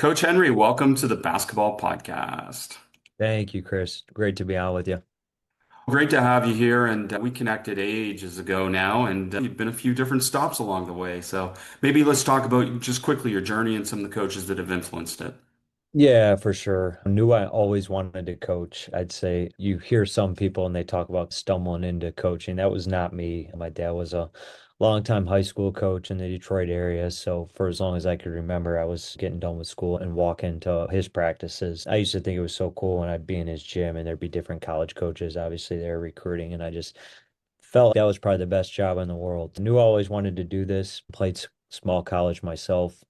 Coach Henry, welcome to the basketball podcast. Thank you, Chris. Great to be on with you. Great to have you here, and we connected ages ago now, and you've been a few different stops along the way. So maybe let's talk about just quickly your journey and some of the coaches that have influenced it. Yeah, for sure. I knew I always wanted to coach. I'd say you hear some people and they talk about stumbling into coaching. That was not me. My dad was a longtime high school coach in the Detroit area. So for as long as I could remember, I was getting done with school and walking to his practices. I used to think it was so cool when I'd be in his gym and there'd be different college coaches. Obviously, they were recruiting, and I just felt that was probably the best job in the world. I knew I always wanted to do this. Played small college myself.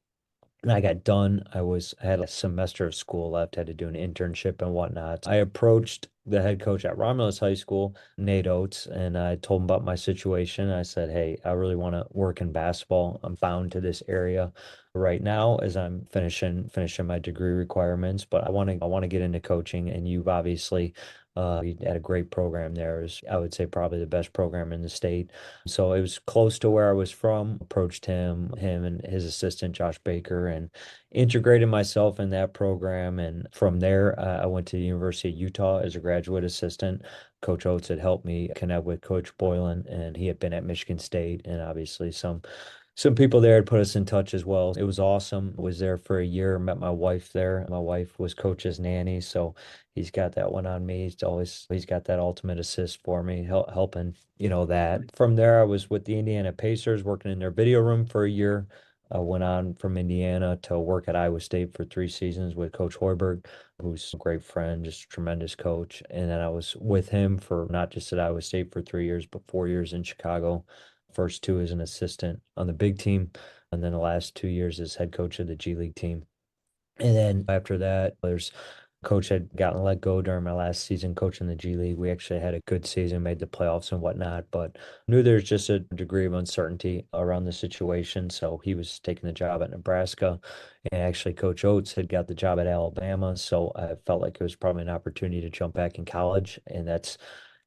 And I got done. I had a semester of school left, had to do an internship and whatnot. I approached the head coach at Romulus High School, Nate Oates, and I told him about my situation. I said, "Hey, I really want to work in basketball. I'm bound to this area right now as I'm finishing my degree requirements, but I want to get into coaching, and you've obviously you had a great program there. It was, I would say, probably the best program in the state. So it was close to where I was from. Approached him and his assistant, Josh Baker, and integrated myself in that program. And from there, I went to the University of Utah as a graduate assistant. Coach Oates had helped me connect with Coach Boylan, and he had been at Michigan State, and obviously some people there had put us in touch as well. It was awesome. Was there for a year, met my wife there. My wife was coach's nanny, so he's got that one on me. He's got that ultimate assist for me, helping, that. From there, I was with the Indiana Pacers working in their video room for a year. I went on from Indiana to work at Iowa State for 3 seasons with Coach Hoiberg, who's a great friend, just a tremendous coach. And then I was with him for not just at Iowa State for 3 years, but 4 years in Chicago. First two as an assistant on the big team, and then the last 2 years as head coach of the G League team. And then after that, there's coach had gotten let go during my last season coaching the G League. We actually had a good season, made the playoffs and whatnot, but knew there's just a degree of uncertainty around the situation. So he was taking the job at Nebraska, and actually Coach Oates had got the job at Alabama. So I felt like it was probably an opportunity to jump back in college, and that's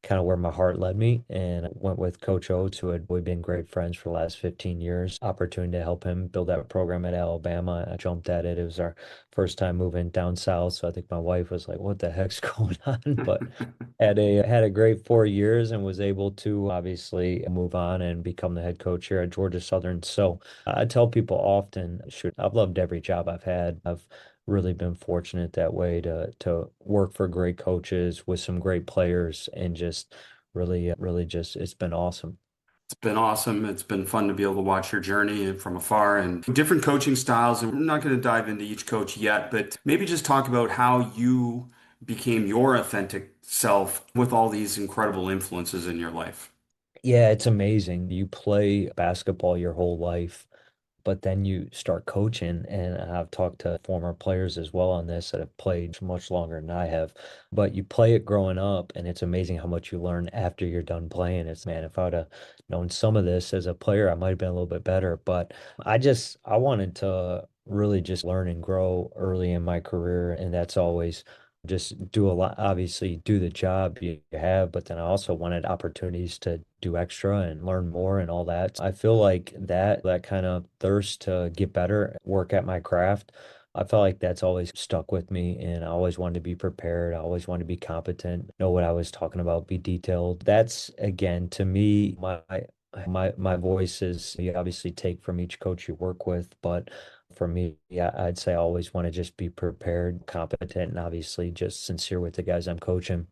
kind of where my heart led me. And I went with Coach Oates, who had we've been great friends for the last 15 years. Opportunity to help him build that program at Alabama. I jumped at it. It was our first time moving down south, so I think my wife was like, "What the heck's going on?" But had a great 4 years and was able to obviously move on and become the head coach here at Georgia Southern. So I tell people often, shoot, I've loved every job I've had. I've really been fortunate that way to work for great coaches with some great players and just really just it's been awesome. It's been awesome. It's been fun to be able to watch your journey from afar and different coaching styles. And we're not going to dive into each coach yet, but maybe just talk about how you became your authentic self with all these incredible influences in your life. Yeah, it's amazing. You play basketball your whole life, but then you start coaching, and I've talked to former players as well on this that have played much longer than I have. But you play it growing up, and it's amazing how much you learn after you're done playing. It's, man, if I'd have known some of this as a player, I might have been a little bit better. But I wanted to really just learn and grow early in my career, and that's always just do a lot, obviously do the job you have, but then I also wanted opportunities to do extra and learn more and all that. I feel like that kind of thirst to get better, work at my craft, I felt like that's always stuck with me, and I always wanted to be prepared. I always wanted to be competent, know what I was talking about, be detailed. That's again to me my voice is you obviously take from each coach you work with, but for me, yeah, I'd say I always want to just be prepared, competent, and obviously just sincere with the guys I'm coaching.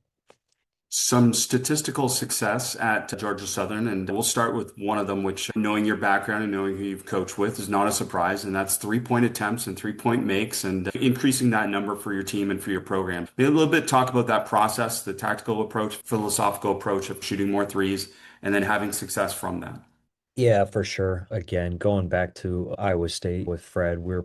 Some statistical success at Georgia Southern, and we'll start with one of them, which knowing your background and knowing who you've coached with is not a surprise, and that's 3-point attempts and 3-point makes and increasing that number for your team and for your program. Maybe a little bit talk about that process, the tactical approach, philosophical approach of shooting more threes and then having success from that. Yeah, for sure. Again, going back to Iowa State with Fred, we're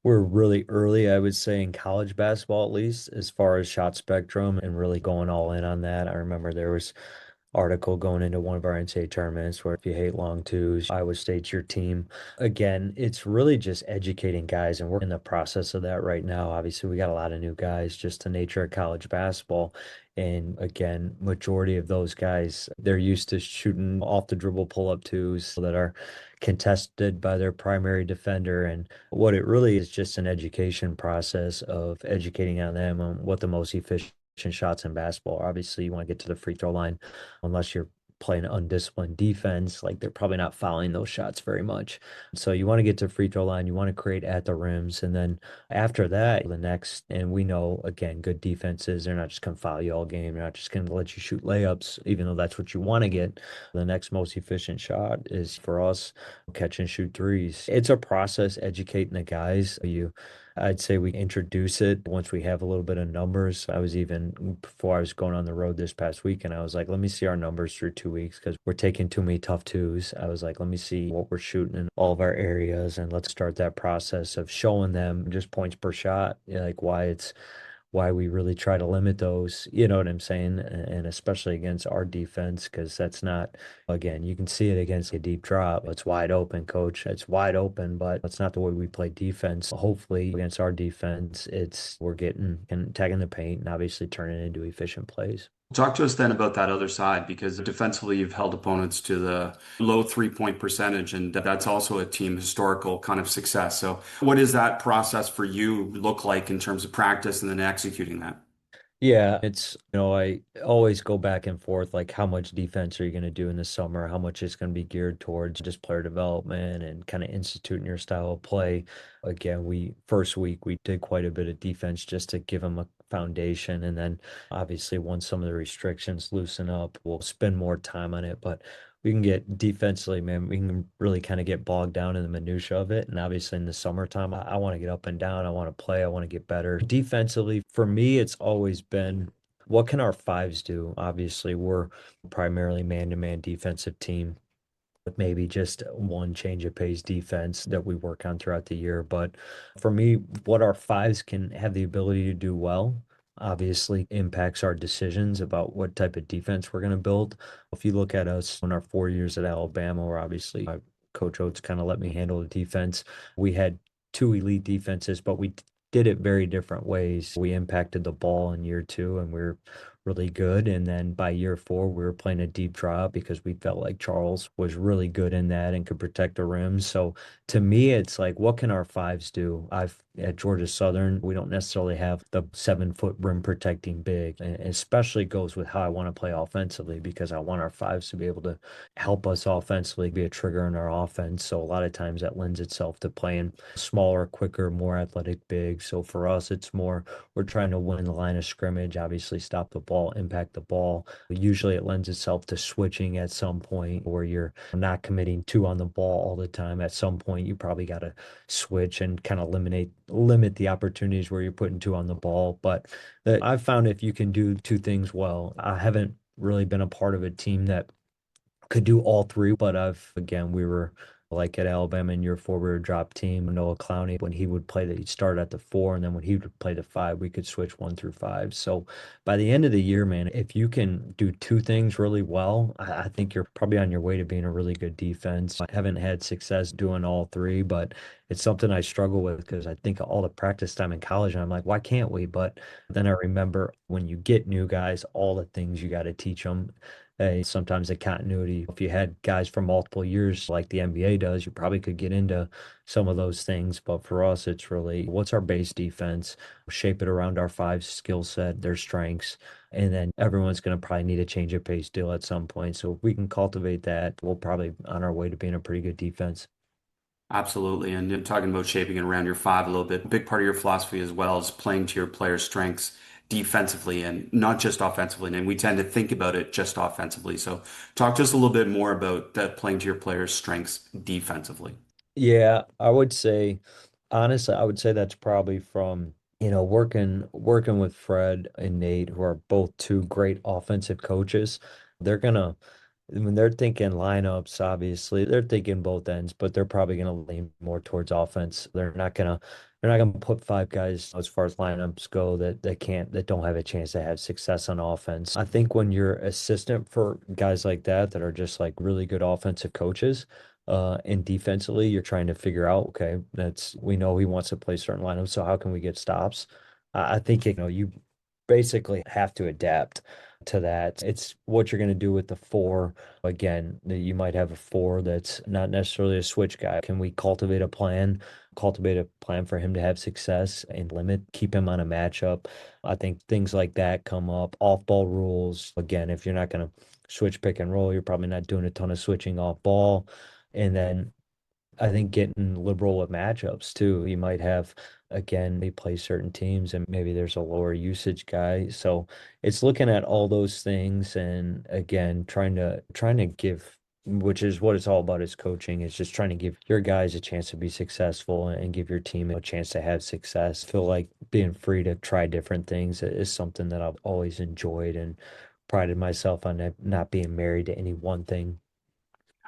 really early, I would say, in college basketball, at least as far as shot spectrum and really going all in on that. I remember there was article going into one of our NCAA tournaments where if you hate long twos, Iowa State's your team. Again, it's really just educating guys, and we're in the process of that right now. Obviously, we got a lot of new guys, just the nature of college basketball. And again, majority of those guys, they're used to shooting off the dribble pull-up twos that are contested by their primary defender. And what it really is just an education process of educating on them on what the most efficient shots in basketball are. Obviously, you want to get to the free throw line unless you're playing undisciplined defense, like they're probably not fouling those shots very much. So you want to get to free throw line, you want to create at the rims, and then after that, the next, and we know again, good defenses, they're not just gonna foul you all game, they're not just gonna let you shoot layups, even though that's what you want to get. The next most efficient shot is for us catch and shoot threes. It's a process educating the guys. I'd say we introduce it once we have a little bit of numbers. I was even before I was going on the road this past week, and I was like, let me see our numbers through 2 weeks because we're taking too many tough twos. I was like, let me see what we're shooting in all of our areas, and let's start that process of showing them just points per shot, like why we really try to limit those, you know what I'm saying? And especially against our defense, because that's not, again, you can see it against a deep drop. It's wide open, coach. It's wide open, but that's not the way we play defense. Hopefully, against our defense, it's we're getting and tagging the paint and obviously turning it into efficient plays. Talk to us then about that other side because defensively you've held opponents to the low 3-point percentage, and that's also a team historical kind of success. So, what does that process for you look like in terms of practice and then executing that? Yeah, I always go back and forth like how much defense are you going to do in the summer? How much is going to be geared towards just player development and kind of instituting your style of play. Again, we first week we did quite a bit of defense just to give them a foundation. And then obviously once some of the restrictions loosen up, we'll spend more time on it. But we can get defensively, man, we can really kind of get bogged down in the minutia of it. And obviously in the summertime, I want to get up and down. I want to play. I want to get better. Defensively, for me, it's always been what can our fives do? Obviously, we're primarily man-to-man defensive team with maybe just one change of pace defense that we work on throughout the year. But for me, what our fives can have the ability to do well obviously impacts our decisions about what type of defense we're going to build. If you look at us in our 4 years at Alabama, where obviously Coach Oates kind of let me handle the defense, we had two elite defenses, but we did it very different ways. We impacted the ball in year two, and we are really good. And then by year four, we were playing a deep drop because we felt like Charles was really good in that and could protect the rims. So to me, it's like, what can our fives do? I've at Georgia Southern, we don't necessarily have the 7 foot rim protecting big, and especially goes with how I want to play offensively because I want our fives to be able to help us offensively, be a trigger in our offense. So a lot of times that lends itself to playing smaller, quicker, more athletic big. So for us, it's more we're trying to win the line of scrimmage, obviously stop the ball, impact the ball. Usually it lends itself to switching at some point where you're not committing two on the ball all the time. At some point, you probably got to switch and kind of limit the opportunities where you're putting two on the ball. But I've found if you can do two things well, I haven't really been a part of a team that could do all three, but again, we were like at Alabama in year four, we were a drop team. Noah Clowney, when he would play he'd start at the four, and then when he would play the five, we could switch 1 through 5. So by the end of the year, man, if you can do two things really well, I think you're probably on your way to being a really good defense. I haven't had success doing all three, but it's something I struggle with because I think of all the practice time in college, and I'm like, why can't we? But then I remember when you get new guys, all the things you got to teach them. Sometimes the continuity, if you had guys from multiple years like the NBA does, you probably could get into some of those things. But for us, it's really what's our base defense, shape it around our five skill set, their strengths. And then everyone's going to probably need a change of pace deal at some point. So if we can cultivate that, we'll probably on our way to being a pretty good defense. Absolutely. And talking about shaping it around your five a little bit, a big part of your philosophy as well is playing to your players' strengths defensively and not just offensively. And we tend to think about it just offensively. So talk to us a little bit more about that playing to your players' strengths defensively. Yeah, I would say honestly, I would say that's probably from, working with Fred and Nate, who are both two great offensive coaches. They're gonna when they're thinking lineups, obviously, they're thinking both ends, but they're probably gonna lean more towards offense. They're not gonna put five guys as far as lineups go that don't have a chance to have success on offense. I think when you're assistant for guys like that are just like really good offensive coaches, and defensively, you're trying to figure out, okay, we know he wants to play certain lineups, so how can we get stops? I think, you basically have to adapt to that. It's what you're going to do with the four. Again, you might have a four that's not necessarily a switch guy. Can we cultivate a plan for him to have success and keep him on a matchup? I think things like that come up. Off ball rules. Again, if you're not going to switch pick and roll, you're probably not doing a ton of switching off ball. And then I think getting liberal with matchups too. You might have, again, they play certain teams and maybe there's a lower usage guy. So it's looking at all those things and again, trying to give, which is what it's all about is coaching, is just trying to give your guys a chance to be successful and give your team a chance to have success. Feel like being free to try different things is something that I've always enjoyed and prided myself on not being married to any one thing.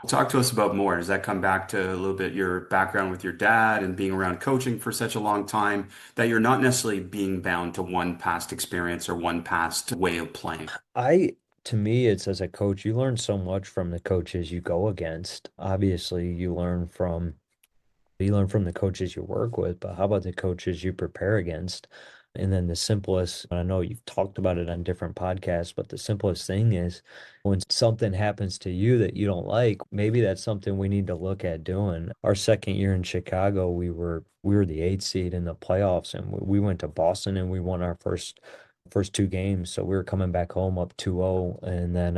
Talk to us about more. Does that come back to a little bit your background with your dad and being around coaching for such a long time that you're not necessarily being bound to one past experience or one past way of playing? To me, it's as a coach, you learn so much from the coaches you go against. Obviously, you learn from the coaches you work with, but how about the coaches you prepare against? And then the simplest, I know you've talked about it on different podcasts, but the simplest thing is when something happens to you that you don't like, maybe that's something we need to look at doing. Our second year in Chicago, we were the eighth seed in the playoffs, and we went to Boston and we won our first two games. So we were coming back home up 2-0. And then,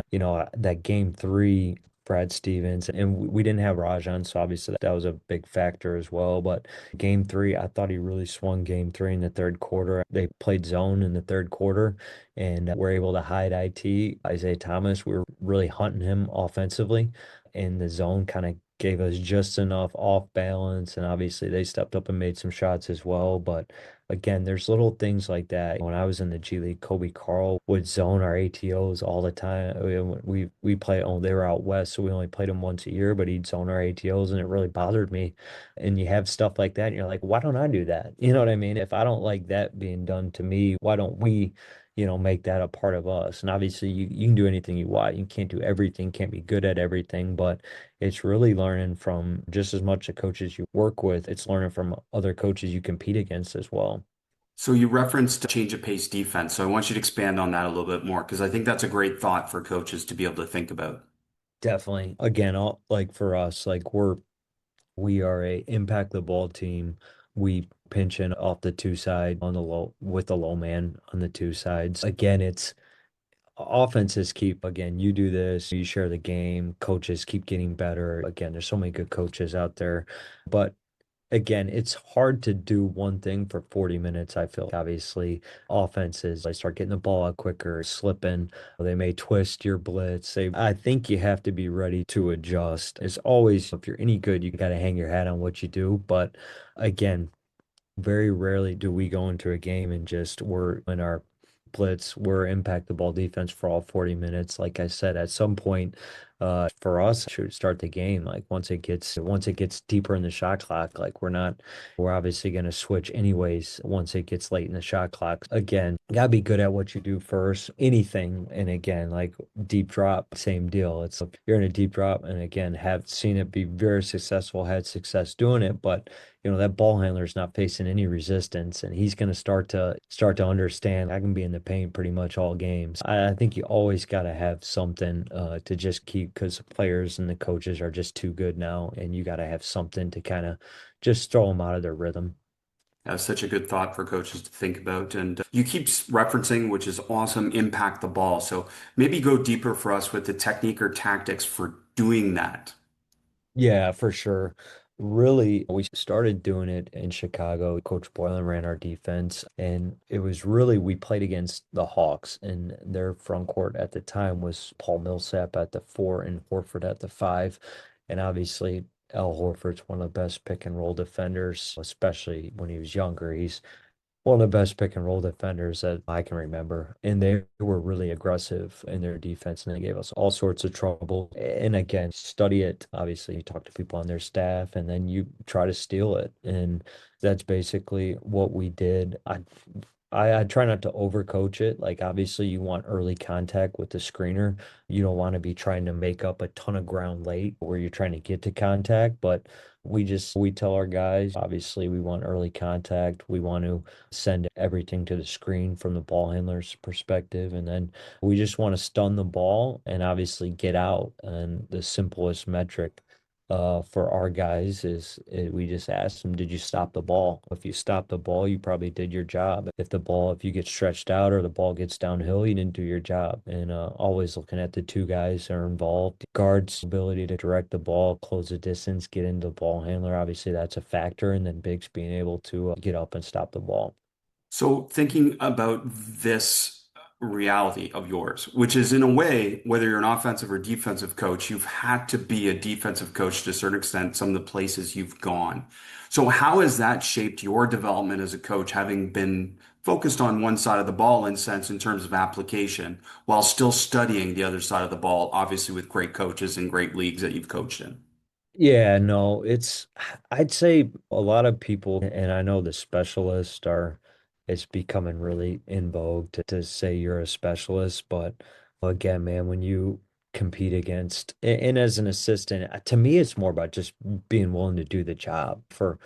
that game three, Brad Stevens, and we didn't have Rajan, so obviously that was a big factor as well. But game three, I thought he really swung game three in the third quarter. They played zone in the third quarter and were able to hide Isaiah Thomas. We were really hunting him offensively, and the zone kind of gave us just enough off balance. And obviously they stepped up and made some shots as well. But again, there's little things like that. When I was in the G League, Kobe Carl would zone our ATOs all the time. We play, oh, they were out west, so we only played them once a year, but he'd zone our ATOs and it really bothered me. And you have stuff like that, and you're like, why don't I do that? You know what I mean? If I don't like that being done to me, why don't we, make that a part of us? And obviously you can do anything you want. You can't do everything, can't be good at everything, but it's really learning from just as much the coaches you work with, it's learning from other coaches you compete against as well. So you referenced change of pace defense. So I want you to expand on that a little bit more because I think that's a great thought for coaches to be able to think about. Definitely. Again, like for us, like we are a impact the ball team. We pinch in off the two side on the low with the low man on the two sides. Again, it's offenses keep, again, you do this, you share the game, coaches keep getting better. Again, there's so many good coaches out there, but again, it's hard to do one thing for 40 minutes. I feel obviously offenses, they start getting the ball out quicker, slipping. They may twist your blitz. I think you have to be ready to adjust. It's always, if you're any good, you got to hang your hat on what you do. But again, very rarely do we go into a game and just we're in our blitz, we're impact the ball defense for all 40 minutes. Like I said, at some point, for us, should start the game. Like once it gets deeper in the shot clock, like we're obviously going to switch anyways once it gets late in the shot clock. Again, gotta be good at what you do first. Anything, and again, like deep drop, same deal. It's you're in a deep drop, and again, have seen it be very successful, had success doing it, but that ball handler is not facing any resistance, and he's going to start to understand I can be in the paint pretty much all games. I think you always got to have something to just keep, because the players and the coaches are just too good now, and you got to have something to kind of just throw them out of their rhythm. That's such a good thought for coaches to think about. And you keep referencing, which is awesome, impact the ball. So maybe go deeper for us with the technique or tactics for doing that. Yeah, for sure. Really, we started doing it in Chicago. Coach Boylan ran our defense, and it was really, we played against the Hawks, and their front court at the time was Paul Millsap at the four and Horford at the five. And obviously, Al Horford's one of the best pick and roll defenders, especially when he was younger. He's one of the best pick and roll defenders that I can remember. And they were really aggressive in their defense and they gave us all sorts of trouble. And again, study it. Obviously, you talk to people on their staff and then you try to steal it. And that's basically what we did. I try not to overcoach it. Like obviously you want early contact with the screener. You don't want to be trying to make up a ton of ground late where you're trying to get to contact, but we tell our guys, obviously we want early contact. We want to send everything to the screen from the ball handler's perspective. And then we just want to stun the ball and obviously get out. And the simplest metric for our guys is we just ask them, did you stop the ball? If you stop the ball, you probably did your job. If you get stretched out or the ball gets downhill, you didn't do your job. And always looking at the two guys that are involved. Guard's ability to direct the ball, close the distance, get into the ball handler. Obviously, that's a factor. And then Biggs being able to get up and stop the ball. So, thinking about this reality of yours, which is in a way, whether you're an offensive or defensive coach, you've had to be a defensive coach to a certain extent, some of the places you've gone. So, how has that shaped your development as a coach, having been focused on one side of the ball in sense in terms of application, while still studying the other side of the ball, obviously with great coaches and great leagues that you've coached in? Yeah, no, I'd say a lot of people, and I know the specialists are, it's becoming really in vogue to say you're a specialist. But again, man, when you compete against, and as an assistant, to me, it's more about just being willing to do the job for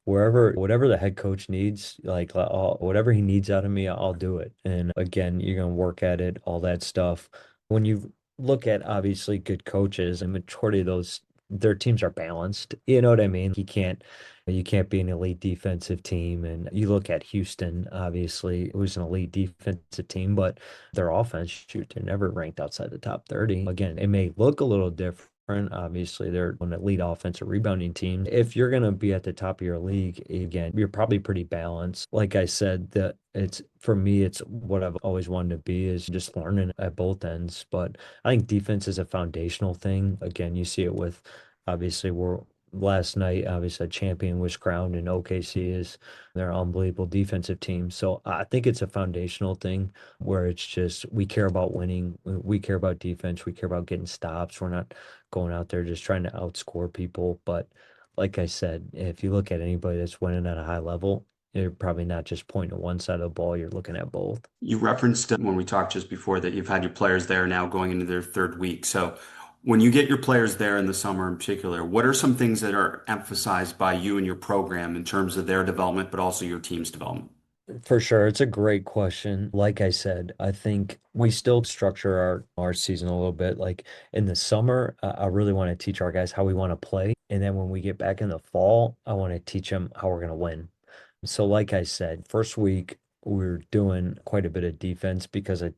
whatever the head coach needs, like whatever he needs out of me, I'll do it. And again, you're going to work at it, all that stuff. When you look at obviously good coaches, and majority of those their teams are balanced. You know what I mean? You can't be an elite defensive team. And you look at Houston, obviously, it was an elite defensive team, but their offense, shoot, they're never ranked outside the top 30. Again, it may look a little different. Obviously, they're an elite offensive rebounding team. If you're going to be at the top of your league, again, you're probably pretty balanced. Like I said, that it's for me, it's what I've always wanted to be is just learning at both ends. But I think defense is a foundational thing. Again, you see it with obviously we're last night, obviously a champion was crowned and OKC is their unbelievable defensive team. So I think it's a foundational thing where it's just we care about winning, we care about defense, we care about getting stops. We're not going out there just trying to outscore people. But like I said, if you look at anybody that's winning at a high level, you're probably not just pointing to one side of the ball, you're looking at both. You referenced when we talked just before that you've had your players there now going into their third week. So, when you get your players there in the summer in particular, what are some things that are emphasized by you and your program in terms of their development, but also your team's development? For sure. It's a great question. Like I said, I think we still structure our season a little bit. Like in the summer, I really want to teach our guys how we want to play. And then when we get back in the fall, I want to teach them how we're going to win. So like I said, first week we're doing quite a bit of defense because I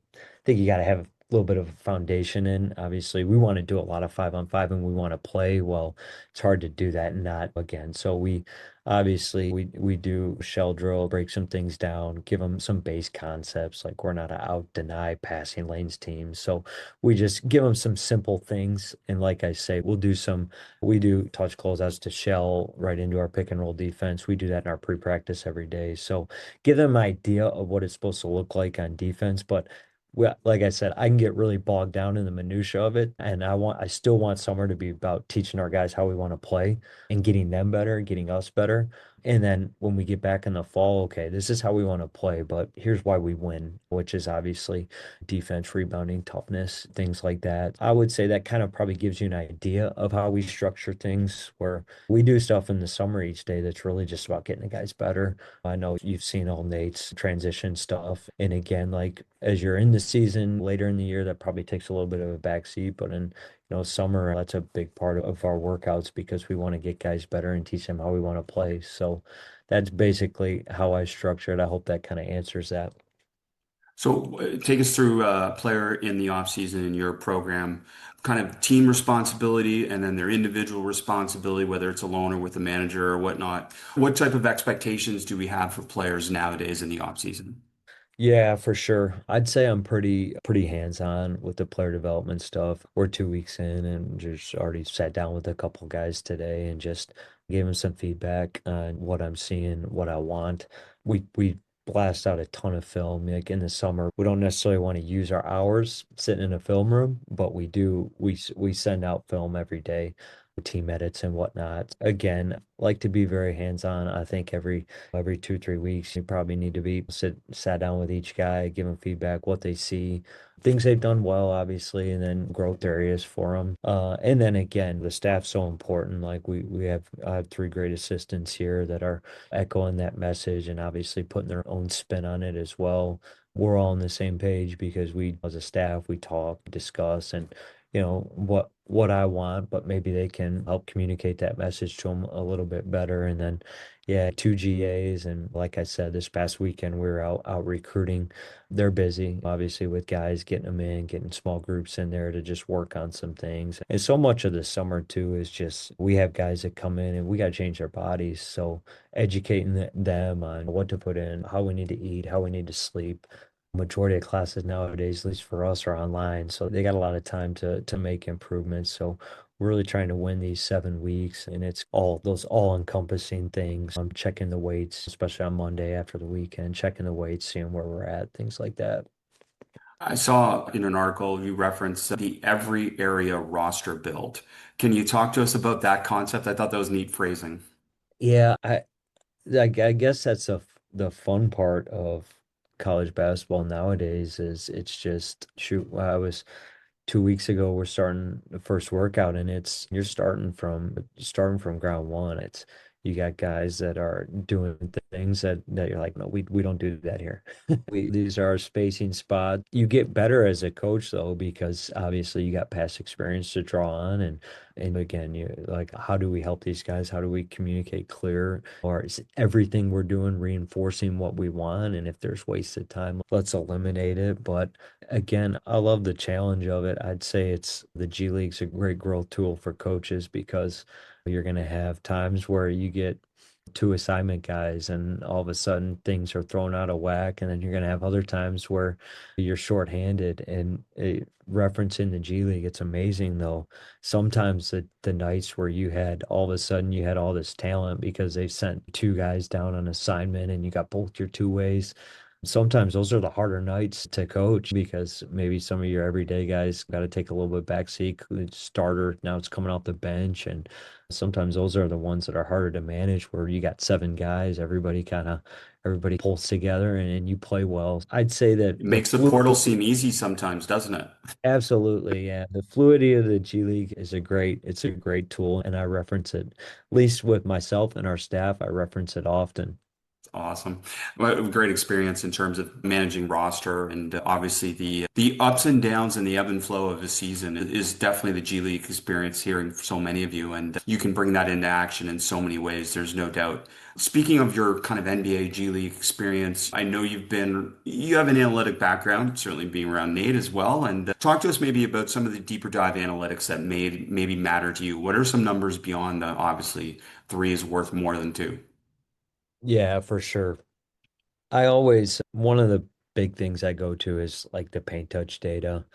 think you got to have a little bit of a foundation in. Obviously, we want to do a lot of 5-on-5 and we want to play. Well, it's hard to do that and not again. So we obviously we do shell drill, break some things down, give them some base concepts like we're not a out deny passing lanes team. So we just give them some simple things. And like I say, we do touch closeouts to shell right into our pick and roll defense. We do that in our pre-practice every day. So give them an idea of what it's supposed to look like on defense. But like I said, I can get really bogged down in the minutia of it. And I still want summer to be about teaching our guys how we want to play and getting them better, getting us better. And then when we get back in the fall, okay, this is how we want to play, but here's why we win, which is obviously defense, rebounding, toughness, things like that. I would say that kind of probably gives you an idea of how we structure things where we do stuff in the summer each day that's really just about getting the guys better. I know you've seen all Nate's transition stuff. And again, like as you're in the season later in the year, that probably takes a little bit of a backseat, but in summer, that's a big part of our workouts because we want to get guys better and teach them how we want to play. So that's basically how I structure it. I hope that kind of answers that. So, take us through a player in the offseason in your program, kind of team responsibility and then their individual responsibility, whether it's alone or with a manager or whatnot. What type of expectations do we have for players nowadays in the offseason? Yeah, for sure. I'd say I'm pretty hands-on with the player development stuff. We're 2 weeks in and just already sat down with a couple guys today and just gave them some feedback on what I'm seeing, what I want. We blast out a ton of film. Like in the summer, we don't necessarily want to use our hours sitting in a film room, but we do we send out film every day. team edits and whatnot. Again, like to be very hands-on. I think every 2, 3 weeks you probably need to be sat down with each guy, give them feedback, what they see, things they've done well, obviously, and then growth areas for them. And then again, the staff's so important. Like I have three great assistants here that are echoing that message and obviously putting their own spin on it as well. We're all on the same page because we, as a staff, we talk, discuss, and what I want, but maybe they can help communicate that message to them a little bit better. And then, yeah, two GAs, and like I said, this past weekend we were out recruiting. They're busy, obviously, with guys getting them in, getting small groups in there to just work on some things. And so much of the summer too is just we have guys that come in and we got to change their bodies. So educating them on what to put in, how we need to eat, how we need to sleep. Majority of classes nowadays, at least for us, are online, so they got a lot of time to make improvements. So we're really trying to win these 7 weeks, and it's all those all-encompassing things. I'm checking the weights, especially on Monday after the weekend, checking the weights, seeing where we're at, things like that. I saw in an article you referenced the every area roster build. Can you talk to us about that concept? I thought that was neat phrasing. Yeah, I guess that's the fun part of college basketball nowadays is it's just shoot. I was 2 weeks ago, we're starting the first workout, and it's you're starting from ground one. It's you got guys that are doing things that you're like, no, we don't do that here. These are our spacing spots. You get better as a coach though, because obviously you got past experience to draw on, and again, you like, how do we help these guys? How do we communicate clear? Or is everything we're doing reinforcing what we want? And if there's wasted time, let's eliminate it. But again, I love the challenge of it. I'd say it's the G League's a great growth tool for coaches because you're going to have times where you get two assignment guys and all of a sudden things are thrown out of whack. And then you're going to have other times where you're shorthanded. And referencing the G League, it's amazing though. Sometimes the nights where you had all of a sudden you had all this talent because they sent two guys down on assignment and you got both your two ways. Sometimes those are the harder nights to coach because maybe some of your everyday guys got to take a little bit backseat. Starter, now it's coming off the bench. And sometimes those are the ones that are harder to manage where you got seven guys, everybody pulls together and you play well. I'd say It that the makes the portal fluidity, seem easy sometimes, doesn't it? absolutely, yeah. The fluidity of the G League is it's a great tool. And I reference it, at least with myself and our staff, I reference it often. Awesome. Well, great experience in terms of managing roster and obviously the ups and downs and the ebb and flow of the season is definitely the G League experience hearing so many of you and you can bring that into action in so many ways, there's no doubt. Speaking of your kind of NBA G League experience, I know you have an analytic background, certainly being around Nate as well, and talk to us maybe about some of the deeper dive analytics that maybe matter to you. What are some numbers beyond obviously three is worth more than two? Yeah, for sure. One of the big things I go to is like the paint touch data.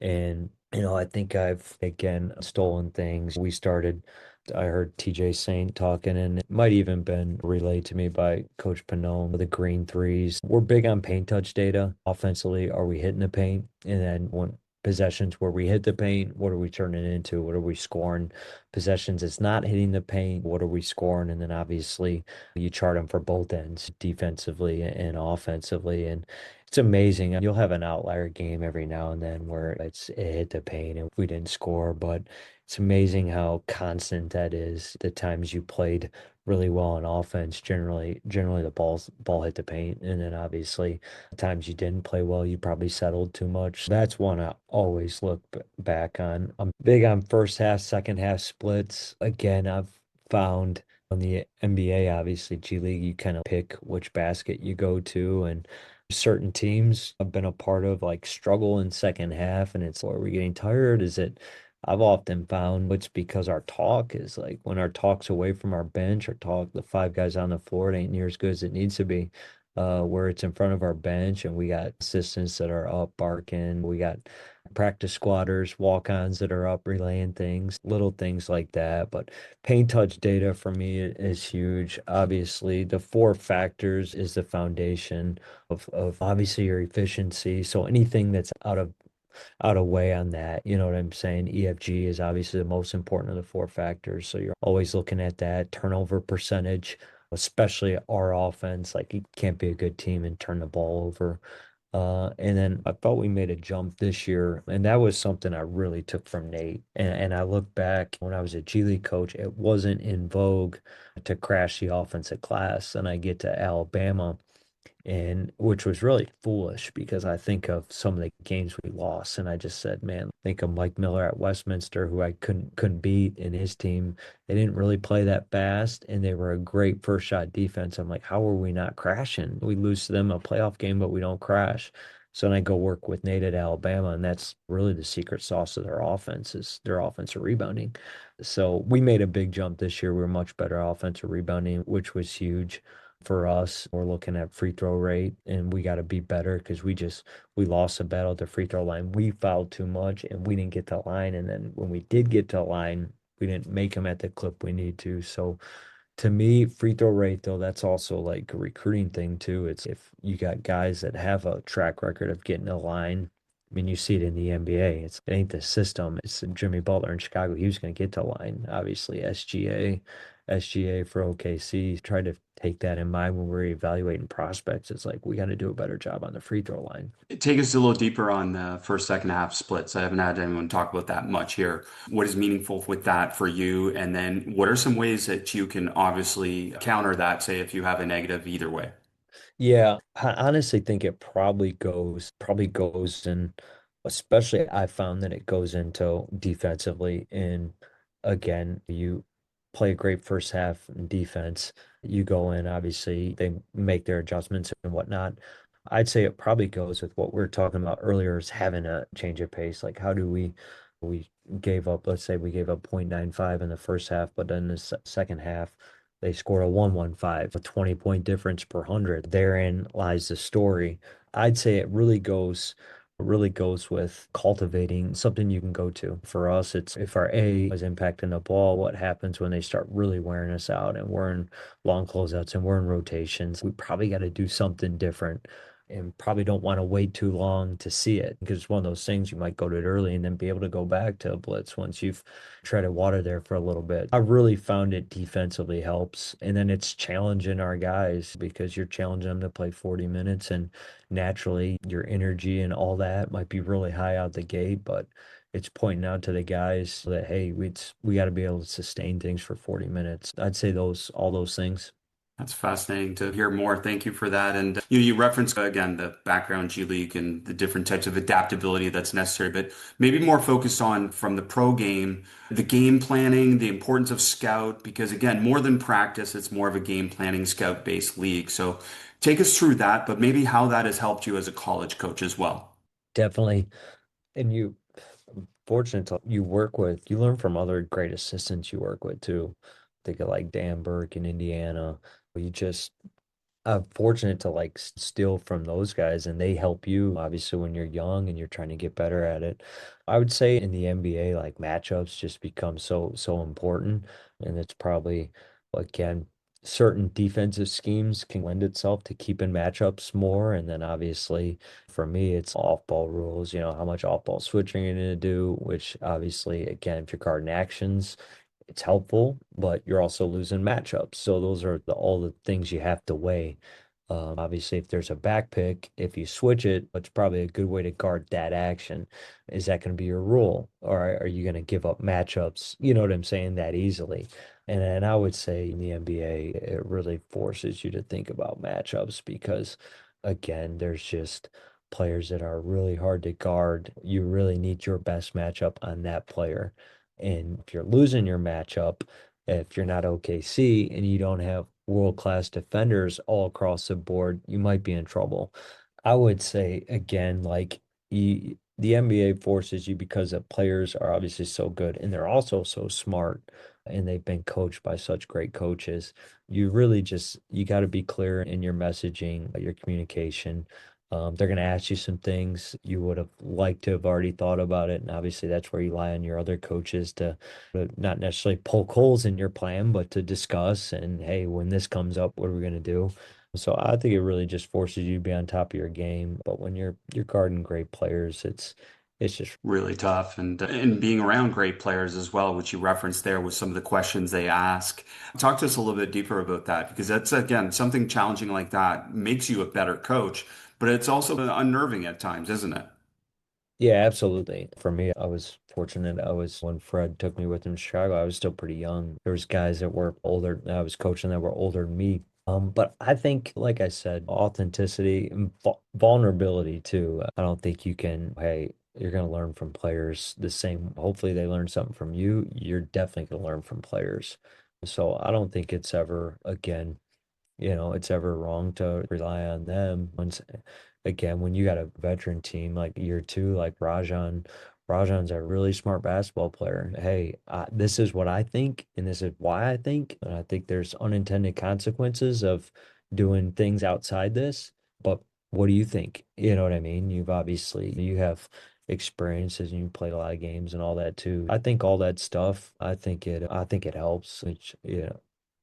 And, I think I've again stolen things. I heard TJ Saint talking, and it might even been relayed to me by Coach Panone, the green threes. We're big on paint touch data. Offensively, are we hitting the paint? And then when possessions where we hit the paint, what are we turning it into? What are we scoring? Possessions it's not hitting the paint, what are we scoring? And then obviously you chart them for both ends, defensively and offensively. And it's amazing. You'll have an outlier game every now and then where it hit the paint and we didn't score, but it's amazing how constant that is. The times you played really well on offense, generally the ball hit the paint. And then obviously the times you didn't play well, you probably settled too much. That's one I always look back on. I'm big on first half, second half splits. Again, I've found on the NBA, obviously G League, you kind of pick which basket you go to, and certain teams I've been a part of like struggle in second half, and it's, are we getting tired? Is it? I've often found it's because our talk is like when our talk's away from our bench, our talk, the five guys on the floor, it ain't near as good as it needs to be. Where it's in front of our bench and we got assistants that are up barking, we got practice squatters, walk-ons that are up relaying things, little things like that. But paint touch data for me is huge. Obviously, the four factors is the foundation of obviously your efficiency. So anything that's out of out of way on that. You know what I'm saying? EFG is obviously the most important of the four factors. So you're always looking at that turnover percentage, especially our offense. Like you can't be a good team and turn the ball over. And then I thought we made a jump this year, and that was something I really took from Nate. And I look back when I was a G League coach, it wasn't in vogue to crash the offensive class. And I get to Alabama, and which was really foolish because I think of some of the games we lost, and I just said, man, think of Mike Miller at Westminster, who I couldn't beat in his team. They didn't really play that fast, and they were a great first shot defense. I'm like, how are we not crashing? We lose to them a playoff game, but we don't crash. So then I go work with Nate at Alabama, and that's really the secret sauce of their offense is their offensive rebounding. So we made a big jump this year. We were much better offensive rebounding, which was huge for us. We're looking at free throw rate, and we got to be better because we lost a battle at the free throw line. We fouled too much and we didn't get to the line. And then when we did get to the line, we didn't make them at the clip we need to. So to me, free throw rate though, that's also like a recruiting thing too. It's if you got guys that have a track record of getting a line. I mean, you see it in the NBA. It ain't the system. It's Jimmy Butler in Chicago. He was going to get to line. Obviously, SGA for OKC. Try to take that in mind when we're evaluating prospects. It's like we got to do a better job on the free throw line. Take us a little deeper on the first, second half splits. I haven't had anyone talk about that much here. What is meaningful with that for you? And then what are some ways that you can obviously counter that, say, if you have a negative either way? Yeah, I honestly think it probably goes in, especially I found that it goes into defensively. And again, you play a great first half in defense. You go in, obviously, they make their adjustments and whatnot. I'd say it probably goes with what we were talking about earlier is having a change of pace. Like, how do we gave up, let's say we gave up 0.95 in the first half, but then the second half, they scored a 115, a 20-point difference per 100. Therein lies the story. I'd say it really goes with cultivating something you can go to. For us, it's if our A is impacting the ball, what happens when they start really wearing us out and we're in long closeouts and we're in rotations? We probably got to do something different and probably don't want to wait too long to see it because it's one of those things you might go to it early and then be able to go back to a blitz once you've treaded water there for a little bit. I really found it defensively helps. And then it's challenging our guys because you're challenging them to play 40 minutes and naturally your energy and all that might be really high out the gate, but it's pointing out to the guys that hey, we got to be able to sustain things for 40 minutes. I'd say those all those things. That's fascinating to hear more. Thank you for that. And you referenced again the background G League and the different types of adaptability that's necessary, but maybe more focused on from the pro game, the game planning, the importance of scout, because again, more than practice, it's more of a game planning scout based league. So take us through that, but maybe how that has helped you as a college coach as well. Definitely. And fortunate to you work with, you learn from other great assistants you work with too. Think of like Dan Burke in Indiana. You just I'm fortunate to like steal from those guys and they help you obviously when you're young and you're trying to get better at it. I would say in the NBA, like matchups just become so important. And it's probably again, certain defensive schemes can lend itself to keeping matchups more. And then obviously for me, it's off-ball rules, how much off-ball switching you're gonna do, which obviously again, if you're guarding actions, it's helpful, but you're also losing matchups. So those are all the things you have to weigh. Obviously, if there's a back pick, if you switch it, it's probably a good way to guard that action. Is that going to be your rule? Or are you going to give up matchups? You know what I'm saying? That easily. And I would say in the NBA, it really forces you to think about matchups because, again, there's just players that are really hard to guard. You really need your best matchup on that player. And if you're losing your matchup, if you're not OKC and you don't have world-class defenders all across the board, you might be in trouble. I would say again, like the NBA forces you because the players are obviously so good and they're also so smart and they've been coached by such great coaches. You got to be clear in your messaging, your communication. They're going to ask you some things you would have liked to have already thought about it. And obviously, that's where you rely on your other coaches to not necessarily poke holes in your plan, but to discuss. And hey, when this comes up, what are we going to do? So I think it really just forces you to be on top of your game. But when you're guarding great players, It's just Really tough, and being around great players as well, which you referenced there with some of the questions they ask. Talk to us a little bit deeper about that because that's again something challenging like that makes you a better coach, but it's also unnerving at times, isn't it? yeah, absolutely. For me, I was fortunate. I was when Fred took me with him to Chicago, I was still pretty young. There was guys that were older, that I was coaching that were older than me. But I think, like I said, authenticity and vulnerability too. I don't think you can, hey, you're going to learn from players the same. Hopefully they learn something from you. You're definitely going to learn from players. So I don't think it's ever, again, it's ever wrong to rely on them. Once again, when you got a veteran team like year two, like Rajan's a really smart basketball player. Hey, this is what I think, and this is why I think, and I think there's unintended consequences of doing things outside this. But what do you think? You know what I mean? You have experiences and you played a lot of games and all that too. I think all that stuff, I think it helps. Which,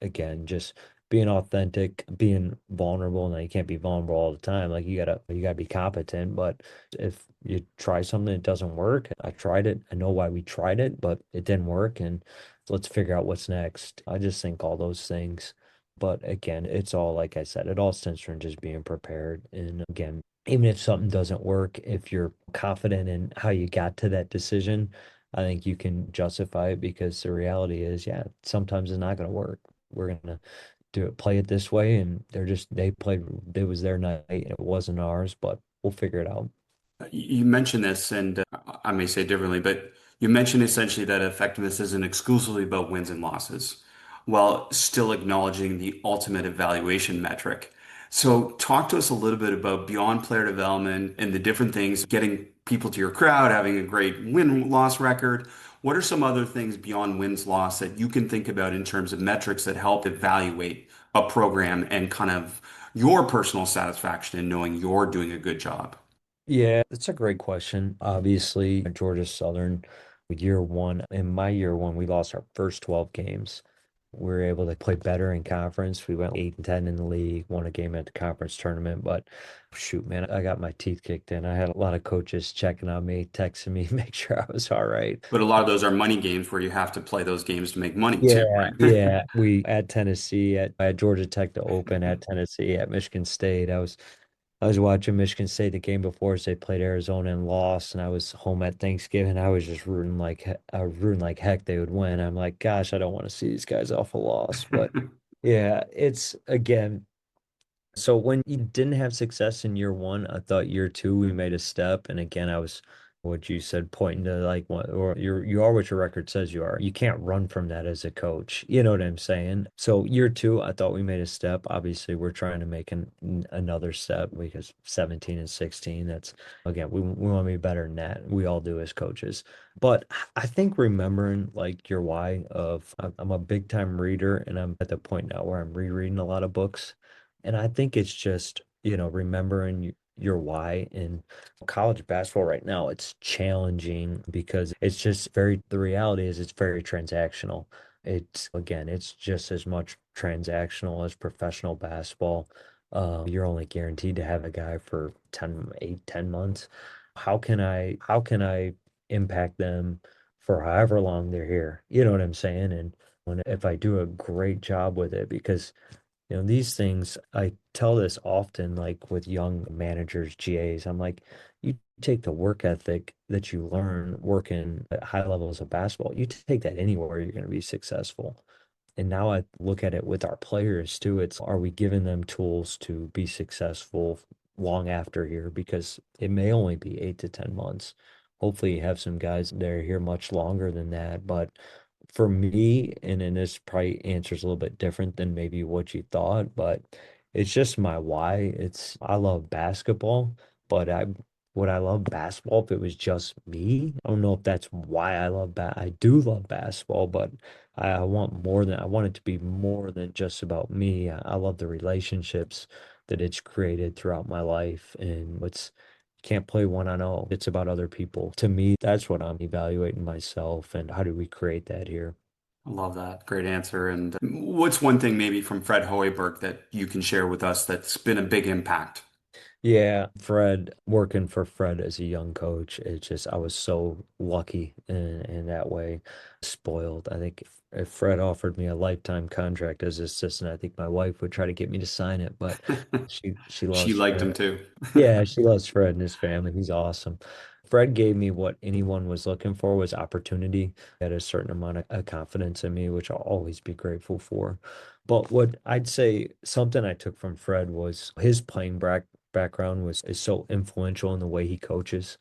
again, just being authentic, being vulnerable. Now you can't be vulnerable all the time. Like you gotta be competent. But if you try something that doesn't work, I tried it. I know why we tried it, but it didn't work, and let's figure out what's next. I just think all those things. But again, it's all like I said, it all stems from just being prepared. And again, even if something doesn't work, if you're confident in how you got to that decision, I think you can justify it because the reality is, yeah, sometimes it's not going to work. We're going to play it this way, and they played, it was their night and it wasn't ours, but we'll figure it out. You mentioned this, and I may say it differently, but you mentioned essentially that effectiveness isn't exclusively about wins and losses, while still acknowledging the ultimate evaluation metric. So, talk to us a little bit about beyond player development and the different things, getting people to your crowd, having a great win-loss record. What are some other things beyond wins-loss that you can think about in terms of metrics that help evaluate a program and kind of your personal satisfaction in knowing you're doing a good job? Yeah, it's a great question. Obviously, Georgia Southern, year one, in my year one, we lost our first 12 games. We were able to play better in conference. We went 8-10 in the league, won a game at the conference tournament. But shoot, man, I got my teeth kicked in. I had a lot of coaches checking on me, texting me, make sure I was all right. But a lot of those are money games where you have to play those games to make money too, Yeah, right? yeah. We at Tennessee, at Georgia Tech to open, at Tennessee, at Michigan State. I was watching Michigan State the game before as they played Arizona and lost, and I was home at Thanksgiving. I was just rooting like heck they would win. I'm like, gosh, I don't want to see these guys off a loss. But yeah, it's again. So when you didn't have success in year one, I thought year two we made a step. And again, I was what you said, pointing to like what or you are what your record says you are. You can't run from that as a coach. You know what I'm saying? So year two, I thought we made a step. Obviously, we're trying to make another step because 17 and 16, that's again, we want to be better than that. We all do as coaches. But I think remembering like your why of I'm a big time reader and I'm at the point now where I'm rereading a lot of books. And I think it's just, remembering your why in college basketball right now. It's challenging because it's just the reality is it's very transactional. It's just as much transactional as professional basketball. You're only guaranteed to have a guy for 10 months. How can I impact them for however long they're here? You know what I'm saying? And if I do a great job with it, because these things, I tell this often, like with young managers, GAs, I'm like, you take the work ethic that you learn working at high levels of basketball, you take that anywhere, you're going to be successful. And now I look at it with our players too. Are we giving them tools to be successful long after here? Because it may only be 8 to 10 months. Hopefully, you have some guys that are here much longer than that. But for me, and this probably answers a little bit different than maybe what you thought, but it's just my why. I love basketball, but would I love basketball if it was just me? I don't know if that's why I do love basketball, but I want it to be more than just about me. I love the relationships that it's created throughout my life, and what's can't play one on all. It's about other people. To me, that's what I'm evaluating myself, and how do we create that here? I love that. Great answer. And what's one thing maybe from Fred Hoiberg that you can share with us that's been a big impact? Yeah, Fred, working for Fred as a young coach, it's just I was so lucky in that way, spoiled. I think if Fred offered me a lifetime contract as assistant, I think my wife would try to get me to sign it, but she She loves liked him Fred. too. Yeah, she loves Fred and his family. He's awesome. Fred gave me what anyone was looking for was opportunity. He had a certain amount of confidence in me, which I'll always be grateful for. But what I'd say something I took from Fred was his playing background was is so influential in the way he coaches.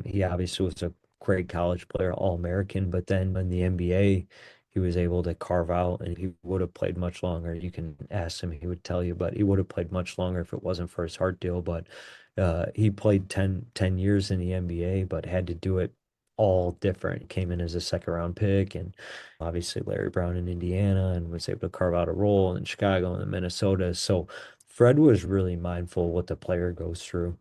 He obviously was a great college player, All-American, but then in the NBA, he was able to carve out and he would have played much longer. You can ask him, he would tell you, but he would have played much longer if it wasn't for his heart deal. But he played ten years in the NBA, but had to do it all different. Came in as a second round pick, and obviously Larry Brown in Indiana, and was able to carve out a role in Chicago and Minnesota. So Fred was really mindful of what the player goes through.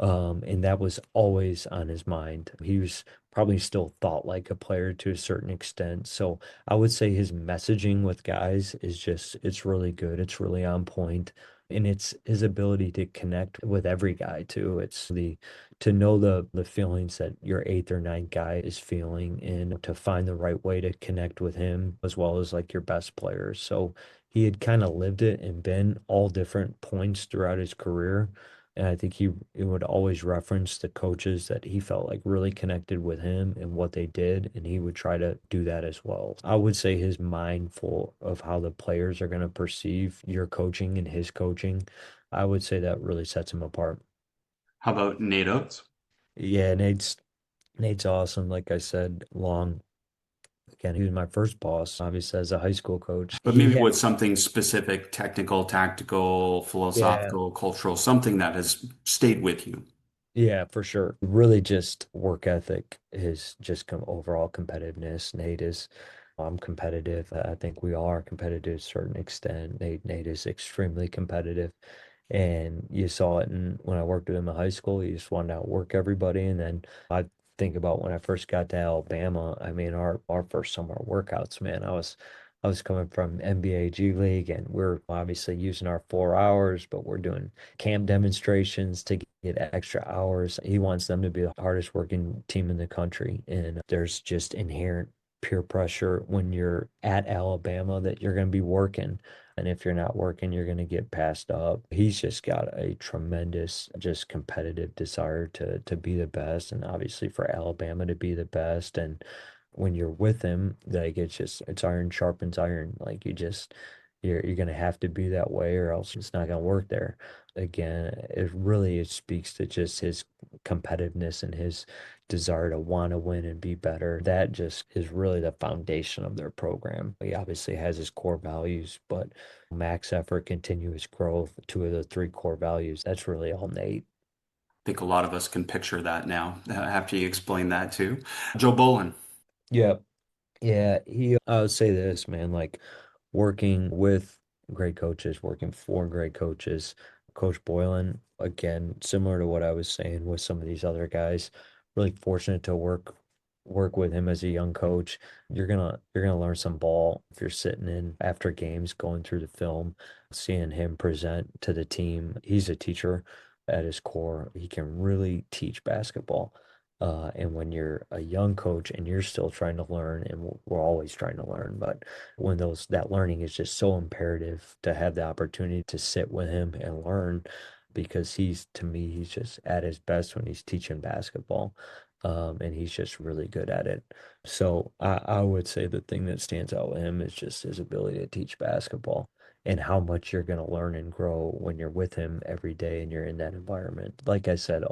And that was always on his mind. He was probably still thought like a player to a certain extent. So I would say his messaging with guys is just, it's really good. It's really on point. And it's his ability to connect with every guy too. It's the to know the feelings that your eighth or ninth guy is feeling and to find the right way to connect with him as well as like your best players. So he had kind of lived it and been all different points throughout his career. And I think he would always reference the coaches that he felt like really connected with him and what they did. And he would try to do that as well. I would say his mindful of how the players are going to perceive your coaching and his coaching. I would say that really sets him apart. How about Nate Oates? Yeah, Nate's awesome. Like I said, long again, he was my first boss, obviously as a high school coach. But maybe with something specific, technical, tactical, Yeah, philosophical, cultural, something that has stayed with you. yeah, for sure. Really just work ethic, his just overall competitiveness. Nate is, I'm competitive. I think we all are competitive to a certain extent. Nate is extremely competitive. And you saw it when I worked with him in high school. He just wanted to outwork everybody. And then I think about when I first got to Alabama. I mean, our first summer workouts, man, I was coming from NBA G League, and we're obviously using our 4 hours, but we're doing camp demonstrations to get extra hours. He wants them to be the hardest working team in the country, and there's just inherent peer pressure when you're at Alabama that you're going to be working. And if you're not working, you're going to get passed up. He's just got a tremendous, just competitive desire to be the best, and obviously for Alabama to be the best. And when you're with him, like it's just it's iron sharpens iron. Like you're gonna have to be that way, or else it's not gonna work there. Again, it speaks to just his competitiveness and his desire to want to win and be better. That just is really the foundation of their program. He obviously has his core values, but max effort, continuous growth, two of the three core values, that's really all Nate. I think a lot of us can picture that now after you explain that too. Joe Bolin. Yeah. Yeah, I would say this, man, like working with great coaches, working for great coaches, Coach Boylan, again, similar to what I was saying with some of these other guys, really fortunate to work with him as a young coach. You're gonna learn some ball if you're sitting in after games, going through the film, seeing him present to the team. He's a teacher at his core. He can really teach basketball. And when you're a young coach and you're still trying to learn, and we're always trying to learn, but when that learning is just so imperative to have the opportunity to sit with him and learn, because to me, he's just at his best when he's teaching basketball. And he's just really good at it. So I would say the thing that stands out with him is just his ability to teach basketball and how much you're going to learn and grow when you're with him every day and you're in that environment. Like I said,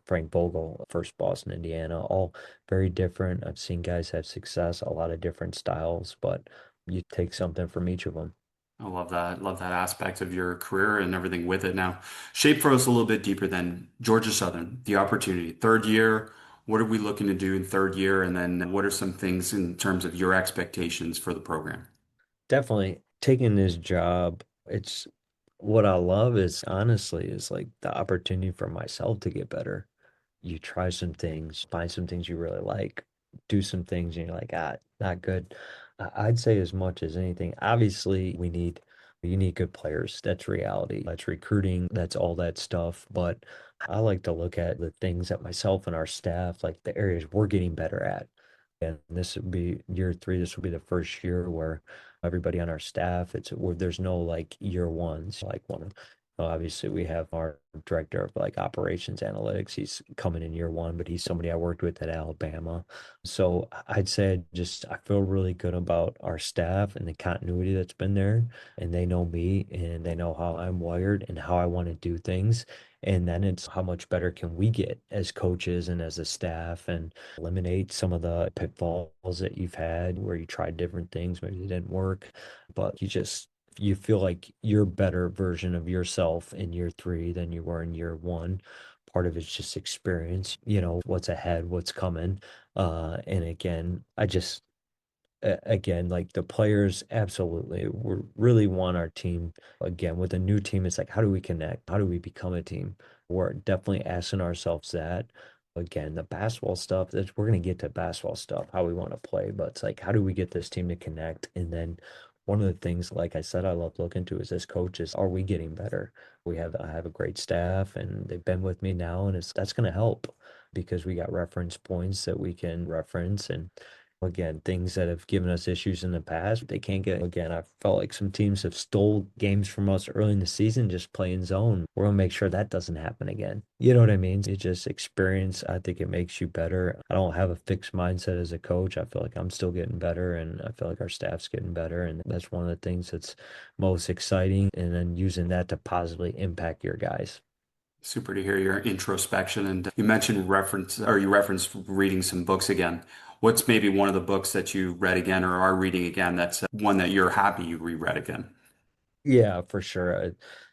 Frank Vogel, first Boston, Indiana, all very different. I've seen guys have success, a lot of different styles, but you take something from each of them. I love that. Love that aspect of your career and everything with it. Now, shape for us a little bit deeper than Georgia Southern, the opportunity. Third year, what are we looking to do in third year? And then what are some things in terms of your expectations for the program? Definitely taking this job, it's what I love is honestly is like the opportunity for myself to get better. You try some things, find some things you really like, do some things and you're like, not good. I'd say as much as anything, obviously we need You need good players. That's reality. That's recruiting. That's all that stuff. But I like to look at the things that myself and our staff, like the areas we're getting better at. And this would be year three. This will be the first year where everybody on our staff, it's where there's no like year ones. Like one of, obviously we have our director of like operations analytics. He's coming in year one, but he's somebody I worked with at Alabama. So I'd say just I feel really good about our staff and the continuity that's been there. And they know me and they know how I'm wired and how I want to do things. And then it's how much better can we get as coaches and as a staff and eliminate some of the pitfalls that you've had where you tried different things, maybe they didn't work, but you feel like you're a better version of yourself in year three than you were in year one. Part of it's just experience, what's ahead, what's coming. And again, again, like the players, absolutely. We really want our team again with a new team. It's like, how do we connect? How do we become a team? We're definitely asking ourselves that. Again, the basketball stuff, we're going to get to basketball stuff, how we want to play, but it's like, how do we get this team to connect? And then one of the things, like I said, I love looking to is as coaches, are we getting better? I have a great staff and they've been with me now, and that's going to help because we got reference points that we can reference and again, things that have given us issues in the past, they can't get again. I felt like some teams have stole games from us early in the season, just playing zone. We're gonna make sure that doesn't happen again. You know what I mean? It's just experience. I think it makes you better. I don't have a fixed mindset as a coach. I feel like I'm still getting better and I feel like our staff's getting better. And that's one of the things that's most exciting. And then using that to positively impact your guys. Super to hear your introspection. And you mentioned you referenced reading some books again. What's maybe one of the books that you read again or are reading again that's one that you're happy you reread again? Yeah, for sure.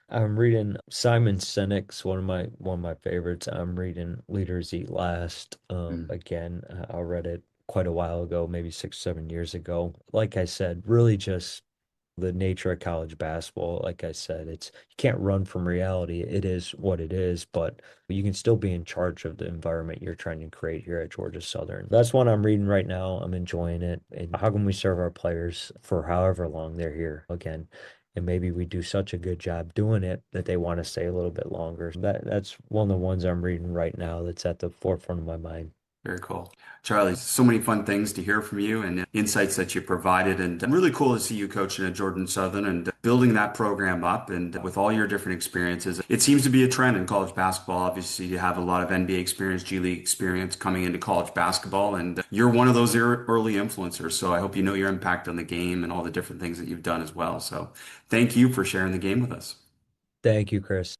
I'm reading Simon Sinek's one of my favorites. I'm reading Leaders Eat Last. Mm. Again, I read it quite a while ago, maybe 6, 7 years ago. Like I said, really just the nature of college basketball. Like I said, you can't run from reality. It is what it is, but you can still be in charge of the environment you're trying to create here at Georgia Southern. That's one I'm reading right now. I'm enjoying it. And how can we serve our players for however long they're here again? And maybe we do such a good job doing it that they want to stay a little bit longer. That's one of the ones I'm reading right now that's at the forefront of my mind. Very cool. Charlie, so many fun things to hear from you and insights that you provided. And really cool to see you coaching at Jordan Southern and building that program up. And with all your different experiences, it seems to be a trend in college basketball. Obviously, you have a lot of NBA experience, G League experience coming into college basketball. And you're one of those early influencers. So I hope you know your impact on the game and all the different things that you've done as well. So thank you for sharing the game with us. Thank you, Chris.